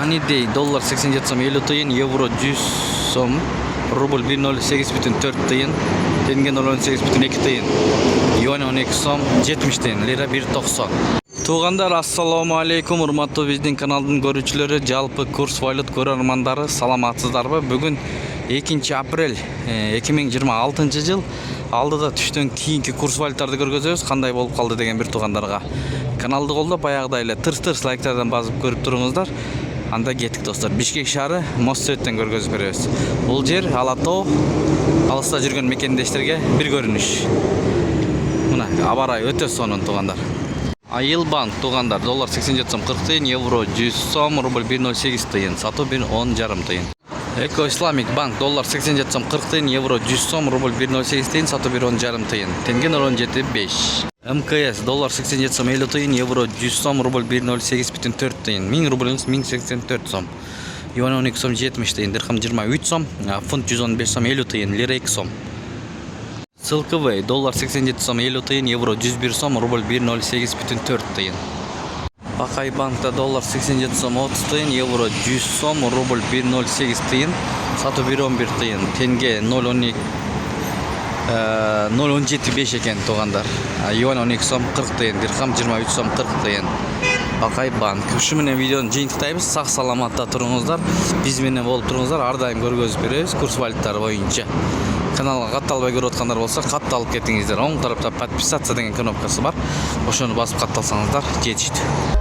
Money Day dollar 87 сом 50 тиын, евро 100 сом, рубль 108,4 тиын, тенге 018,2 тиын, юань 12 сом 70 тиын, лира 1,90. Туғандар, ассаламу алейкум, урматтуу биздин каналдын көрүүчүлөрү, жалпы курс валют көрөрмандары, саламатсыздарбы? Бүгүн 2 апрель 2026 жыл. Алдыда түштөн кийинки курс валюттарды көргөзөбүз, кандай болуп калды деген бир тугандарга. Каналды колдоп, баягыдай эле тырс-тырс лайктардан басып көрүп туруңуздар. Анда кеттик достор. Бишкек шаары Моссөттөн көргөзүп беребиз. Бул жер Ала-Тоо, алыста жүргөн мекендештерге бир көрүнүш. Мына аба ырайы өтө сонун тугандар. Айыл банк тугандар, доллар 87 сом 40 тиын, евро 100 сом, рубль 1,08 тиын, сатуу 1,10,5 тиын. Эко Исламик банк, доллар 87 сом 40 тиын, евро 100 сом, рубль 1,08 тиын, сатуу 1,10,5 тиын, тенге 0,17,5. МКС, доллар 87 сом 50 тиын, евро 100 сом, рубль 1,08,4 тиын, 1000 рубльыңыз 1084 сом, юань 12 сом 70 тиын, дирхам 23 сом, фунт 115 сом 50 тиын, лира 2 сом. СЛКВ, доллар 87 сом 50 тиын, евро 101 сом, рубль 1,08,4 тиын. Акай банкта доллар 87 сом 30 тиын, евро 100 сом, рубль 1,08 тиын, сатуу 1,11 тиын, тенге 0,17,5 экен тугандар. Юань 12 сом 40 тиын, дирхам 23 сом 40 тиын. Акай банк. Ушу менен видеону жыйынтыктайбыз. Сак саламатта туруңуздар. Биз менен болуп туруңуздар. Ар дайым көргөзүп беребиз курс валюттары боюнча. Каналга катталбай көрүп аткандар болсо, катталып кетиңиздер. Оң тарапта подписаться деген кнопкасы бар. Ошону басып катталсаңыздар жетиштүү.